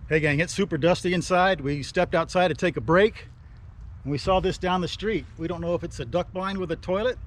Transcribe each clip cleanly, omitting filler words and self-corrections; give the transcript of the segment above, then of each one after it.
Hey gang, it's super dusty inside. We stepped outside to take a break and we saw this down the street. We don't know if it's a duck blind with a toilet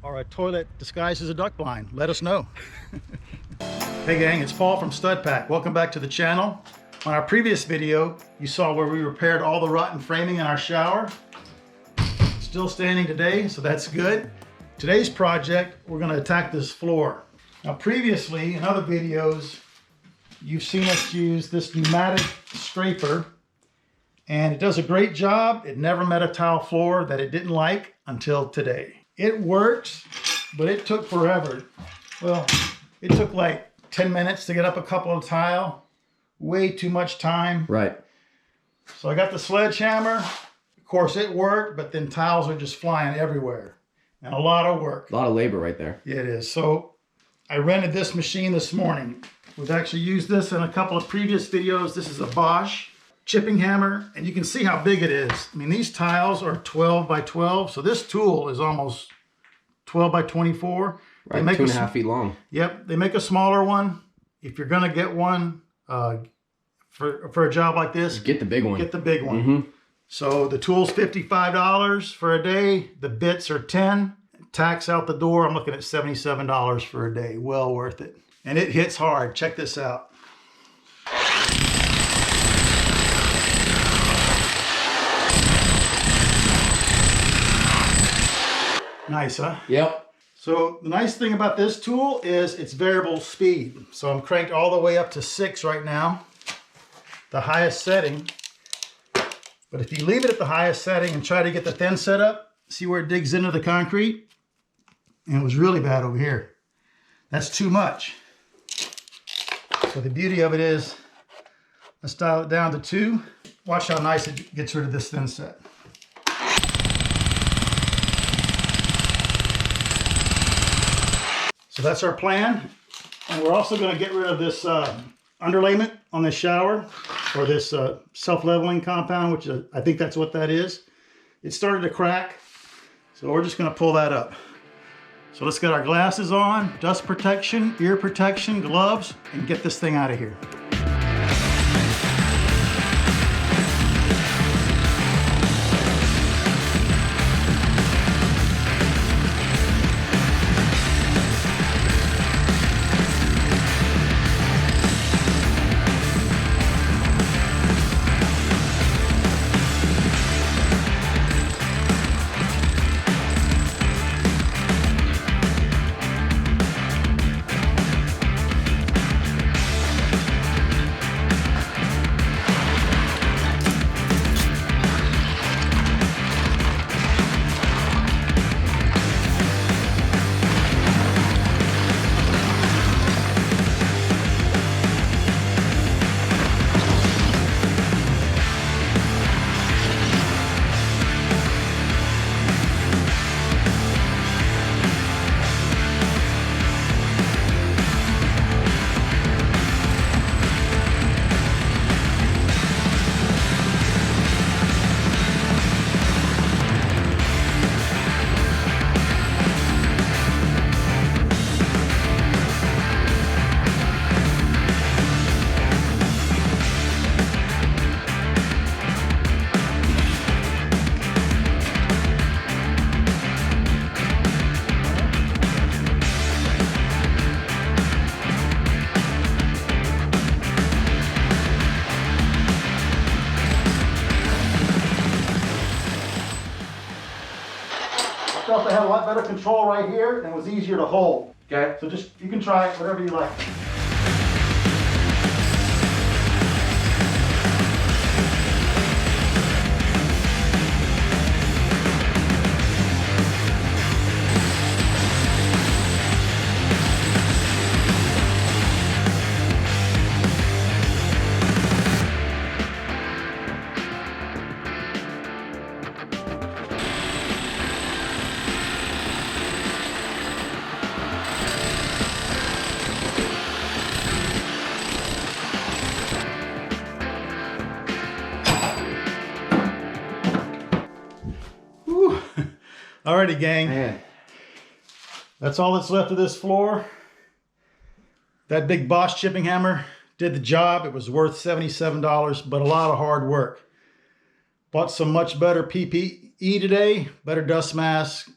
or a toilet disguised as a duck blind. Let us know. Hey gang, it's Paul from Stud Pack. Welcome back to the channel. On our previous video, you saw where we repaired all the rotten framing in our shower. Still standing today, so that's good. Today's project, we're going to attack this floor. Now previously, in other videos, you've seen us use this pneumatic scraper, and it does a great job. It never met a tile floor that it didn't like until today. It works, but it took forever. Well, it took like 10 minutes to get up a couple of tile. Way too much time. Right. So I got the sledgehammer. Of course, it worked, but then tiles are just flying everywhere. And a lot of work. A lot of labor right there. Yeah, it is. So I rented this machine this morning. We've actually used this in a couple of previous videos. This is a Bosch chipping hammer, and you can see how big it is. I mean, these tiles are 12 by 12, so this tool is almost 12 by 24. Right, 2.5 feet long. Yep, they make a smaller one. If you're gonna get one for a job like this, get the big one. Get the big one. So the tool's $55 for a day. The bits are $10. Tax out the door, I'm looking at $77 for a day. Well worth it. And it hits hard. Check this out. Nice, huh? Yep. So the nice thing about this tool is it's variable speed. So I'm cranked all the way up to 6 right now, the highest setting. But if you leave it at the highest setting and try to get the thin set up, see where it digs into the concrete? And it was really bad over here. That's too much. So the beauty of it is, let's dial it down to 2. Watch how nice it gets rid of this thin set. So that's our plan. And we're also going to get rid of this underlayment on this shower, or this self-leveling compound, which I think that's what that is. It started to crack, so we're just going to pull that up. So let's get our glasses on, dust protection, ear protection, gloves, and get this thing out of here. I felt I had a lot better control right here and it was easier to hold. Okay. So just, you can try it, whatever you like. Alrighty, gang. Man. That's all that's left of this floor. That big Bosch chipping hammer did the job. It was worth $77, but a lot of hard work. Bought some much better PPE today, better dust mask,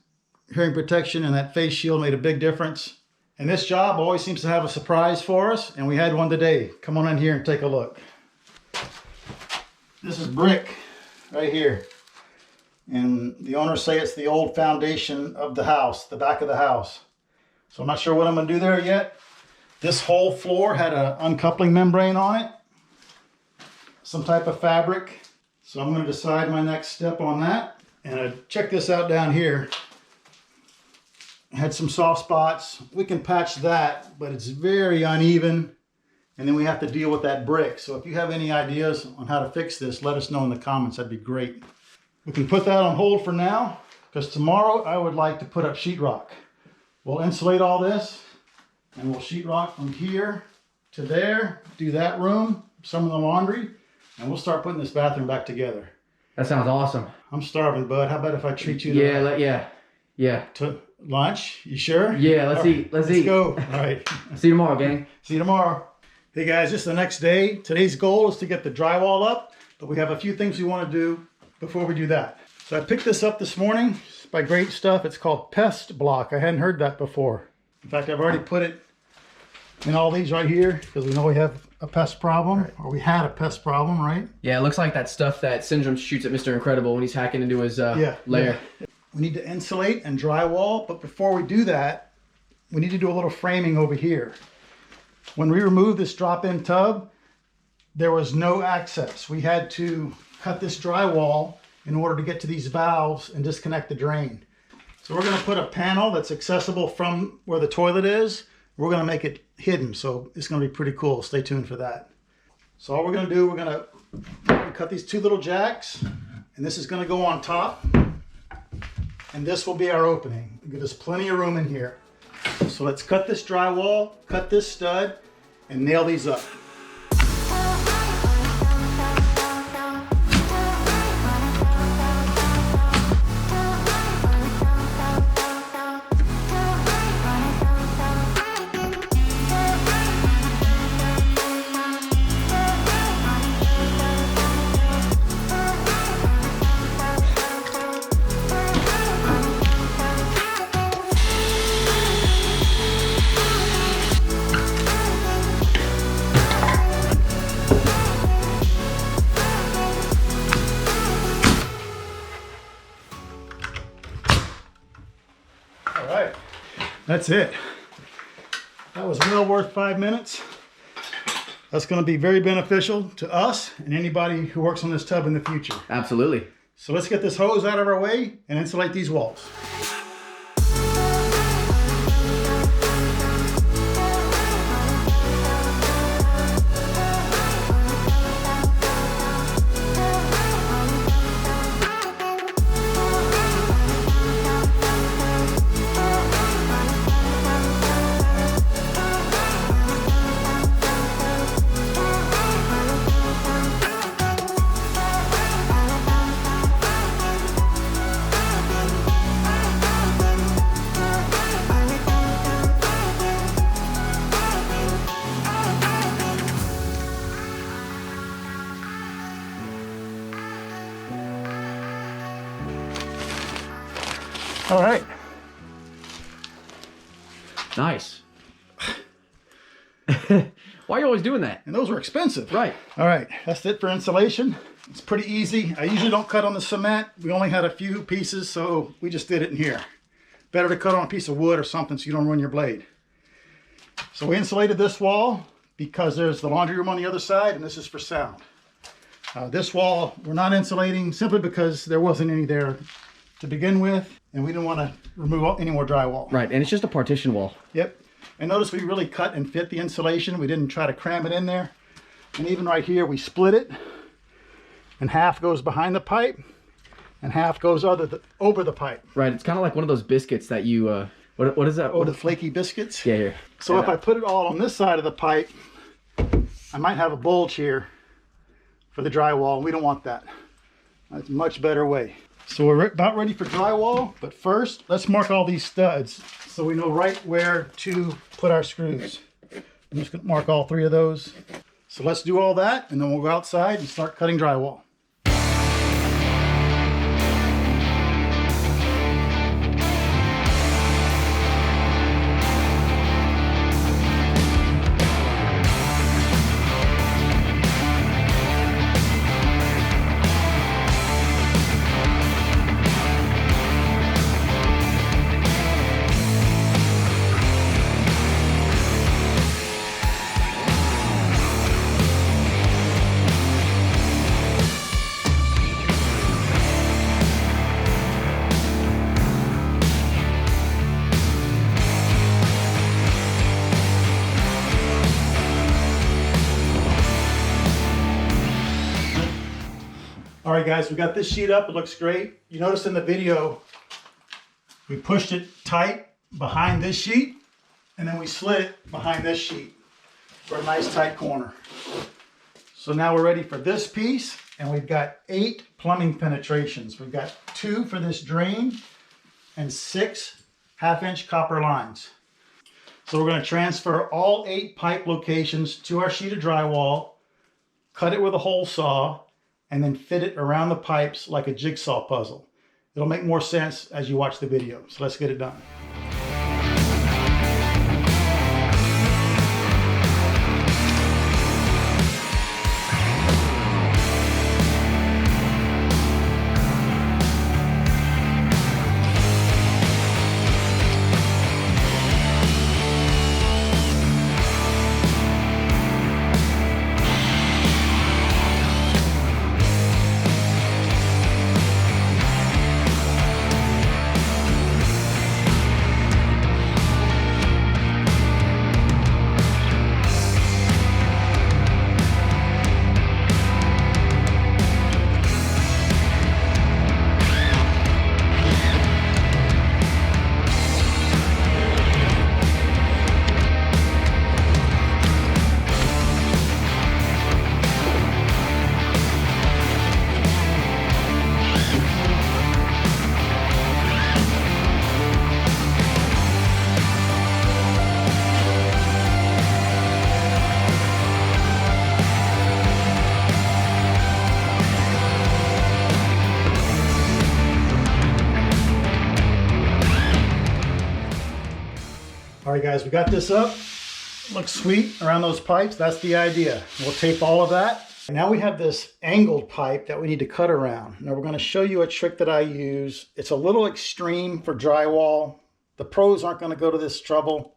hearing protection, and that face shield made a big difference. And this job always seems to have a surprise for us, and we had one today. Come on in here and take a look. This is brick right here. And the owners say it's the old foundation of the house, the back of the house. So I'm not sure what I'm gonna do there yet. This whole floor had an uncoupling membrane on it, some type of fabric. So I'm gonna decide my next step on that. And check this out down here. It had some soft spots. We can patch that, but it's very uneven. And then we have to deal with that brick. So if you have any ideas on how to fix this, let us know in the comments, that'd be great. We can put that on hold for now, because tomorrow I would like to put up sheetrock. We'll insulate all this, and we'll sheetrock from here to there, do that room, some of the laundry, and we'll start putting this bathroom back together. That sounds awesome. I'm starving, bud. How about if I treat you to, to lunch? You sure? Yeah, let's eat. Let's eat. Go. All right. See you tomorrow, gang. See you tomorrow. Hey guys, this is the next day. Today's goal is to get the drywall up, but we have a few things we want to do before we do that. So I picked this up this morning. It's by Great Stuff. It's called Pest Block. I hadn't heard that before. In fact, I've already put it in all these right here because we know we have a pest problem, or we had a pest problem, right? Yeah, it looks like that stuff that Syndrome shoots at Mr. Incredible when he's hacking into his lair. Yeah. We need to insulate and drywall, but before we do that, we need to do a little framing over here. When we removed this drop-in tub, there was no access. We had to cut this drywall in order to get to these valves and disconnect the drain. So we're gonna put a panel that's accessible from where the toilet is. We're gonna make it hidden, so it's gonna be pretty cool. Stay tuned for that. So all we're gonna do, we're gonna cut these two little jacks, and this is gonna go on top, and this will be our opening. Give us plenty of room in here. So let's cut this drywall, cut this stud, and nail these up. That's it. That was well worth 5 minutes. That's going to be very beneficial to us and anybody who works on this tub in the future. Absolutely. So let's get this hose out of our way and insulate these walls. All right. Nice. Why are you always doing that? And those were expensive. Right. All right, that's it for insulation. It's pretty easy. I usually don't cut on the cement. We only had a few pieces, so we just did it in here. Better to cut on a piece of wood or something so you don't ruin your blade. So we insulated this wall because there's the laundry room on the other side, and this is for sound. This wall we're not insulating simply because there wasn't any there to begin with, and we didn't want to remove any more drywall. Right, and it's just a partition wall. Yep. And notice we really cut and fit the insulation. We didn't try to cram it in there. And even right here, we split it, and half goes behind the pipe, and half goes over the pipe. Right, it's kind of like one of those biscuits that you, what is that? Oh, the flaky biscuits? Yeah, here. So if I put it all on this side of the pipe, I might have a bulge here for the drywall. We don't want that. That's a much better way. So we're about ready for drywall, but first let's mark all these studs so we know right where to put our screws. I'm just going to mark all 3 of those. So let's do all that, and then we'll go outside and start cutting drywall. All right, guys, we got this sheet up. It looks great. You notice in the video, we pushed it tight behind this sheet, and then we slid it behind this sheet for a nice tight corner. So now we're ready for this piece, and we've got 8 plumbing penetrations. We've got 2 for this drain and 6 half-inch copper lines. So we're going to transfer all 8 pipe locations to our sheet of drywall, cut it with a hole saw, and then fit it around the pipes like a jigsaw puzzle. It'll make more sense as you watch the video. So let's get it done. All right, guys, we got this up. Looks sweet around those pipes. That's the idea. We'll tape all of that. Now we have this angled pipe that we need to cut around. Now we're going to show you a trick that I use. It's a little extreme for drywall. The pros aren't going to go to this trouble,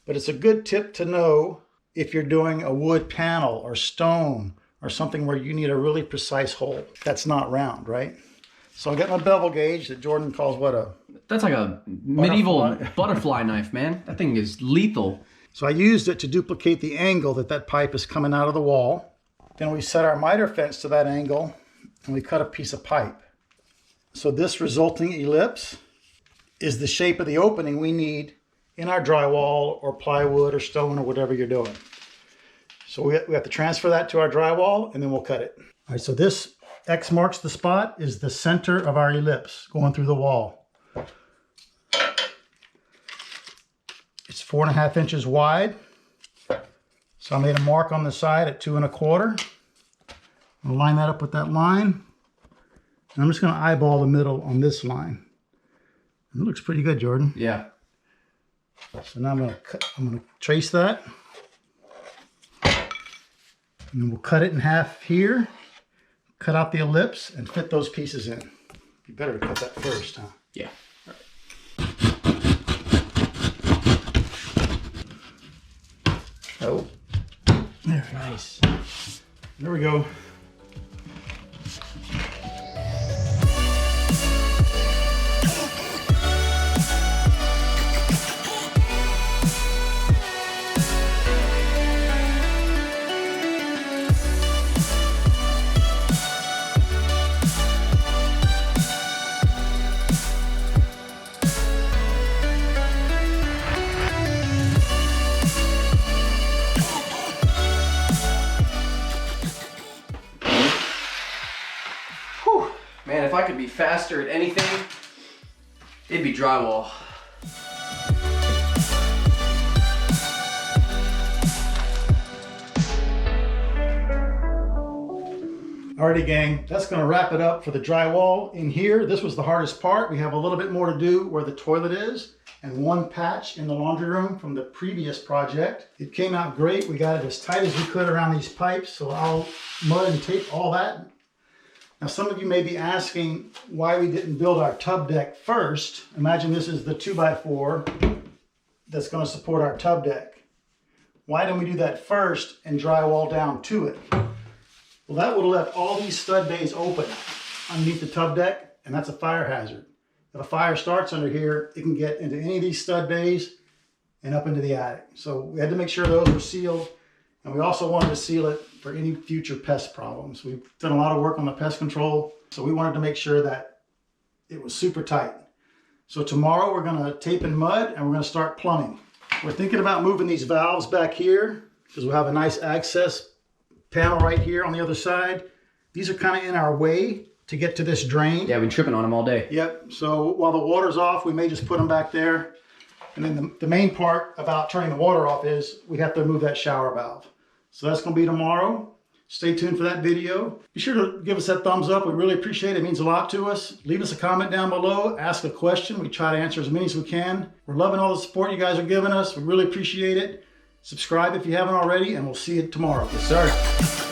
but it's a good tip to know if you're doing a wood panel or stone or something where you need a really precise hole that's not round, right? So I got my bevel gauge that Jordan calls what a... That's like a medieval butterfly knife, man. That thing is lethal. So I used it to duplicate the angle that pipe is coming out of the wall. Then we set our miter fence to that angle and we cut a piece of pipe. So this resulting ellipse is the shape of the opening we need in our drywall or plywood or stone or whatever you're doing. So we have to transfer that to our drywall and then we'll cut it. All right, so this X marks the spot is the center of our ellipse going through the wall. It's 4.5 inches wide. So I made a mark on the side at 2 1/4. I'll line that up with that line. And I'm just going to eyeball the middle on this line. It looks pretty good, Jordan. Yeah. So now I'm going to trace that. And then we'll cut it in half here. Cut out the ellipse and fit those pieces in. Be better to cut that first, huh? Yeah. Oh. There, nice. There we go. Man, if I could be faster at anything, it'd be drywall. Alrighty gang, that's gonna wrap it up for the drywall in here. This was the hardest part. We have a little bit more to do where the toilet is and one patch in the laundry room from the previous project. It came out great. We got it as tight as we could around these pipes, so I'll mud and tape all that. Now some of you may be asking why we didn't build our tub deck first. Imagine this is the 2x4 that's gonna support our tub deck. Why didn't we do that first and drywall down to it? Well, that would have left all these stud bays open underneath the tub deck, and that's a fire hazard. If a fire starts under here, it can get into any of these stud bays and up into the attic. So we had to make sure those were sealed, and we also wanted to seal it for any future pest problems. We've done a lot of work on the pest control, so we wanted to make sure that it was super tight. So tomorrow we're gonna tape and mud, and we're gonna start plumbing. We're thinking about moving these valves back here because we'll have a nice access panel right here on the other side. These are kind of in our way to get to this drain. Yeah, I've been tripping on them all day. Yep, so while the water's off, we may just put them back there. And then the main part about turning the water off is we have to remove that shower valve. So that's gonna be tomorrow. Stay tuned for that video. Be sure to give us that thumbs up. We really appreciate it. It means a lot to us. Leave us a comment down below. Ask a question. We try to answer as many as we can. We're loving all the support you guys are giving us. We really appreciate it. Subscribe if you haven't already, and we'll see you tomorrow. Yes, sir.